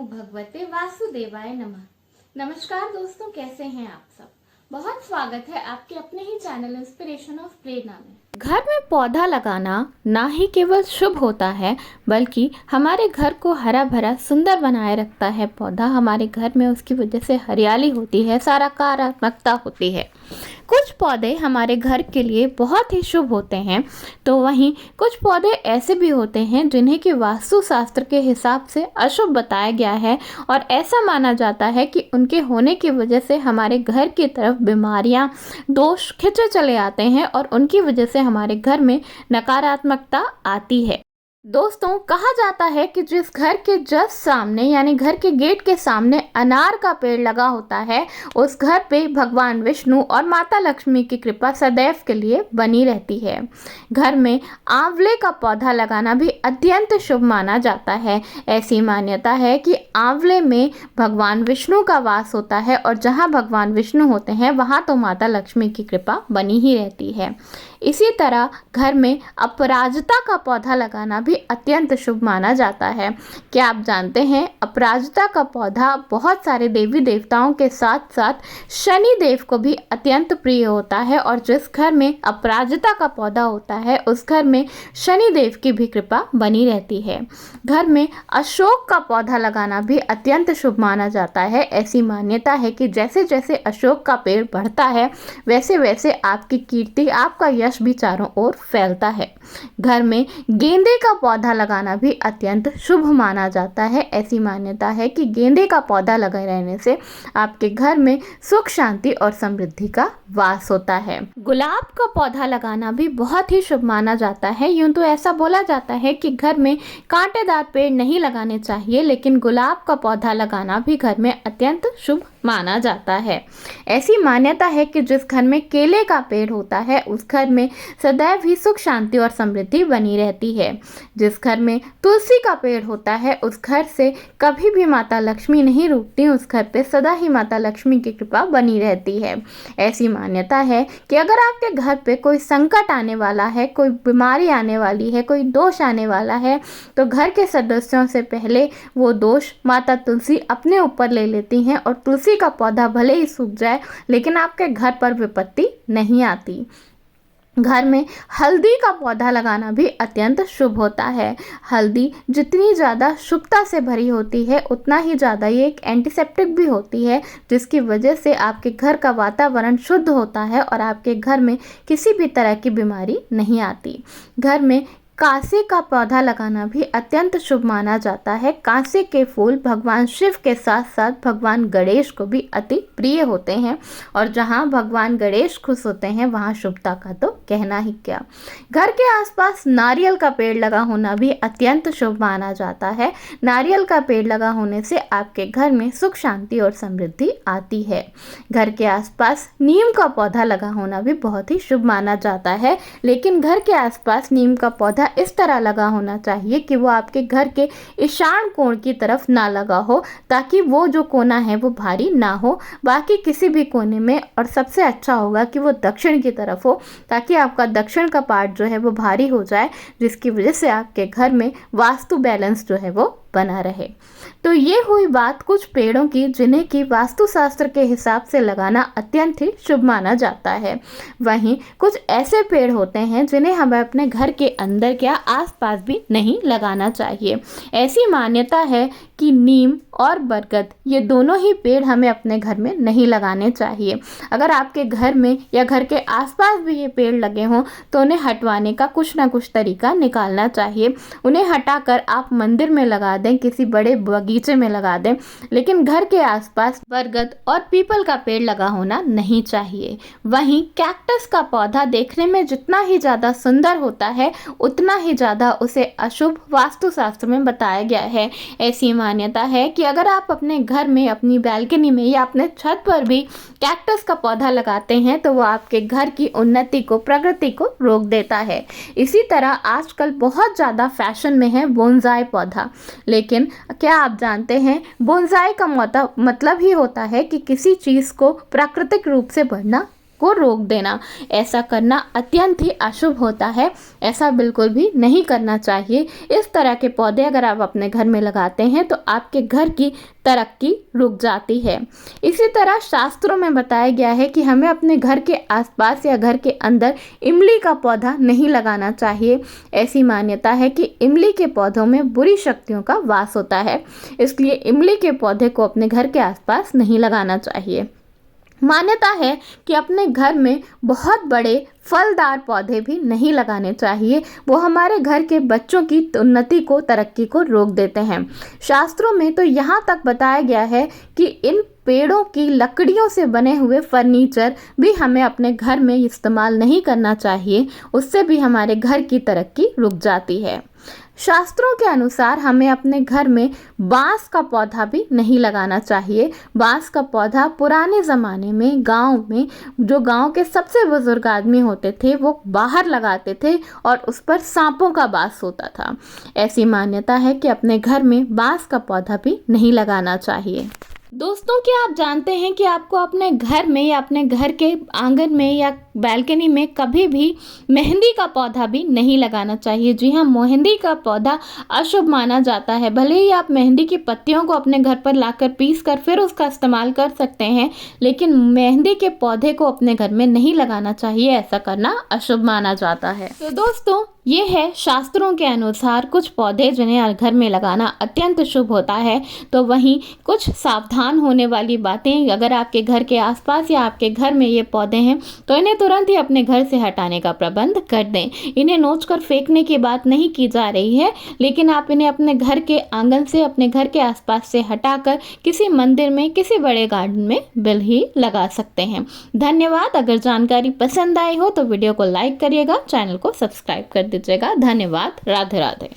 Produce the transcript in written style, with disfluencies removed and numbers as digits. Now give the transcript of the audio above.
भगवते वासुदेवाय नमः। नमस्कार दोस्तों, कैसे हैं आप सब। बहुत स्वागत है आपके अपने ही चैनल इंस्पिरेशन ऑफ प्रेरणा में। घर में पौधा लगाना ना ही केवल शुभ होता है बल्कि हमारे घर को हरा भरा सुंदर बनाए रखता है। पौधा हमारे घर में, उसकी वजह से हरियाली होती है, सकारात्मकता होती है। कुछ पौधे हमारे घर के लिए बहुत ही शुभ होते हैं, तो वहीं कुछ पौधे ऐसे भी होते हैं जिन्हें कि वास्तु शास्त्र के हिसाब से अशुभ बताया गया है और ऐसा माना जाता है कि उनके होने की वजह से हमारे घर की तरफ बीमारियां, दोष खिंचे चले आते हैं और उनकी वजह से हमारे घर में नकारात्मकता आती है। दोस्तों, कहा जाता है कि जिस घर के जस्ट सामने यानी घर के गेट के सामने अनार का पेड़ लगा होता है, उस घर पे भगवान विष्णु और माता लक्ष्मी की कृपा सदैव के लिए बनी रहती है। घर में आंवले का पौधा लगाना भी अत्यंत शुभ माना जाता है। ऐसी मान्यता है कि आंवले में भगवान विष्णु का वास होता है और जहाँ भगवान विष्णु होते हैं वहाँ तो माता लक्ष्मी की कृपा बनी ही रहती है। इसी तरह घर में अपराजिता का पौधा लगाना भी अत्यंत शुभ माना जाता है। क्या आप जानते हैं, अपराजिता का पौधा बहुत सारे देवी देवताओं के साथ साथ शनि देव को भी अत्यंत प्रिय होता है और जिस घर में अपराजिता का पौधा होता है उस घर में शनि देव की भी कृपा बनी रहती है। घर में अशोक का पौधा लगाना भी अत्यंत शुभ माना जाता है। ऐसी मान्यता है कि जैसे जैसे अशोक का पेड़ बढ़ता है वैसे वैसे आपकी कीर्ति, आपका यश भी चारों ओर फैलता है। घर में गेंदे का पौधा लगाना भी अत्यंत शुभ माना जाता है। ऐसी मान्यता है कि गेंदे का पौधा लगे रहने से आपके घर में सुख, शांति और समृद्धि का वास होता है। गुलाब का पौधा लगाना भी बहुत ही शुभ माना जाता है। यूं तो ऐसा बोला जाता है कि घर में कांटेदार पेड़ नहीं लगाने चाहिए, लेकिन गुलाब का पौधा लगाना भी घर में अत्यंत शुभ माना जाता है। ऐसी मान्यता है कि जिस घर में केले का पेड़ होता है उस घर में सदैव ही सुख, शांति और समृद्धि बनी रहती है। जिस घर में तुलसी का पेड़ होता है उस घर से कभी भी माता लक्ष्मी नहीं रुकती, उस घर पे सदा ही माता लक्ष्मी की कृपा बनी रहती है। ऐसी मान्यता है कि अगर आपके घर पे कोई संकट आने वाला है, कोई बीमारी आने वाली है, कोई दोष आने वाला है, तो घर के सदस्यों से पहले वो दोष माता तुलसी अपने ऊपर ले लेती हैं और तुलसी का पौधा भले ही सूख जाए लेकिन आपके घर पर विपत्ति नहीं आती। घर में हल्दी का पौधा लगाना भी अत्यंत शुभ होता है। हल्दी जितनी ज़्यादा शुभता से भरी होती है उतना ही ज़्यादा ये एक एंटीसेप्टिक भी होती है, जिसकी वजह से आपके घर का वातावरण शुद्ध होता है और आपके घर में किसी भी तरह की बीमारी नहीं आती। घर में कांसे का पौधा लगाना भी अत्यंत शुभ माना जाता है। कांसे के फूल भगवान शिव के साथ साथ भगवान गणेश को भी अति प्रिय होते हैं और जहां भगवान गणेश खुश होते हैं वहां शुभता का तो कहना ही क्या। घर के आसपास नारियल का पेड़ लगा होना भी अत्यंत शुभ माना जाता है। नारियल का पेड़ लगा होने से आपके घर में सुख, शांति और समृद्धि आती है। घर के आसपास नीम का पौधा लगा होना भी बहुत ही शुभ माना जाता है, लेकिन घर के आसपास नीम का पौधा इस तरह लगा होना चाहिए कि वो आपके घर के ईशान कोण की तरफ ना लगा हो, ताकि वो जो कोना है वो भारी ना हो, बाकी किसी भी कोने में। और सबसे अच्छा होगा कि वो दक्षिण की तरफ हो, ताकि आपका दक्षिण का पार्ट जो है वो भारी हो जाए, जिसकी वजह से आपके घर में वास्तु बैलेंस जो है वो बना रहे। तो ये हुई बात कुछ पेड़ों की जिन्हें कि वास्तुशास्त्र के हिसाब से लगाना अत्यंत ही शुभ माना जाता है। वहीं कुछ ऐसे पेड़ होते हैं जिन्हें हमें अपने घर के अंदर या आसपास भी नहीं लगाना चाहिए। ऐसी मान्यता है कि नीम और बरगद ये दोनों ही पेड़ हमें अपने घर में नहीं लगाने चाहिए। अगर आपके घर में या घर के आसपास भी ये पेड़ लगे हों तो उन्हें हटवाने का कुछ ना कुछ तरीका निकालना चाहिए। उन्हें हटाकर आप मंदिर में लगा दें, किसी बड़े बगीचे में लगा दें, लेकिन घर के आसपास बरगद और पीपल का पेड़ लगा होना नहीं चाहिए। वहीं कैक्टस का पौधा देखने में जितना ही ज़्यादा सुंदर होता है उतना ही ज़्यादा उसे अशुभ वास्तुशास्त्र में बताया गया है। ऐसी मान्यता है कि अगर आप अपने घर में, अपनी बैल्कनी में या अपने छत पर भी कैक्टस का पौधा लगाते हैं तो वो आपके घर की उन्नति को, प्रगति को रोक देता है। इसी तरह आजकल बहुत ज़्यादा फैशन में है बोनसाई पौधा, लेकिन क्या आप जानते हैं बोनसाई का मतलब ही होता है कि किसी चीज़ को प्राकृतिक रूप से बढ़ना को रोक देना। ऐसा करना अत्यंत ही अशुभ होता है, ऐसा बिल्कुल भी नहीं करना चाहिए। इस तरह के पौधे अगर आप अपने घर में लगाते हैं तो आपके घर की तरक्की रुक जाती है। इसी तरह शास्त्रों में बताया गया है कि हमें अपने घर के आसपास या घर के अंदर इमली का पौधा नहीं लगाना चाहिए। ऐसी मान्यता है कि इमली के पौधों में बुरी शक्तियों का वास होता है, इसलिए इमली के पौधे को अपने घर के आसपास नहीं लगाना चाहिए। मान्यता है कि अपने घर में बहुत बड़े फलदार पौधे भी नहीं लगाने चाहिए, वो हमारे घर के बच्चों की उन्नति को, तरक्की को रोक देते हैं। शास्त्रों में तो यहाँ तक बताया गया है कि इन पेड़ों की लकड़ियों से बने हुए फर्नीचर भी हमें अपने घर में इस्तेमाल नहीं करना चाहिए, उससे भी हमारे घर की तरक्की रुक जाती है। शास्त्रों के अनुसार हमें अपने घर में बांस का पौधा भी नहीं लगाना चाहिए। बांस का पौधा पुराने ज़माने में गांव में जो गांव के सबसे बुजुर्ग आदमी होते थे वो बाहर लगाते थे और उस पर सांपों का वास होता था। ऐसी मान्यता है कि अपने घर में बांस का पौधा भी नहीं लगाना चाहिए। दोस्तों, क्या आप जानते हैं कि आपको अपने घर में या अपने घर के आंगन में या बालकनी में कभी भी मेहंदी का पौधा भी नहीं लगाना चाहिए। जी हाँ, मेहंदी का पौधा अशुभ माना जाता है। भले ही आप मेहंदी की पत्तियों को अपने घर पर लाकर पीस कर फिर उसका इस्तेमाल कर सकते हैं, लेकिन मेहंदी के पौधे को अपने घर में नहीं लगाना चाहिए, ऐसा करना अशुभ माना जाता है। तो दोस्तों, ये है शास्त्रों के अनुसार कुछ पौधे जिन्हें घर में लगाना अत्यंत शुभ होता है। तो वहीं कुछ सावधान होने वाली बातें, अगर आपके घर के आसपास या आपके घर में ये पौधे हैं तो इन्हें तुरंत ही अपने घर से हटाने का प्रबंध कर दें। इन्हें नोचकर फेंकने की बात नहीं की जा रही है, लेकिन आप इन्हें अपने घर के आंगन से, अपने घर के आसपास से हटाकर किसी मंदिर में, किसी बड़े गार्डन में बिल ही लगा सकते हैं। धन्यवाद। अगर जानकारी पसंद आई हो तो वीडियो को लाइक करिएगा, चैनल को सब्सक्राइब कर दीजिएगा। धन्यवाद। राधे राधे।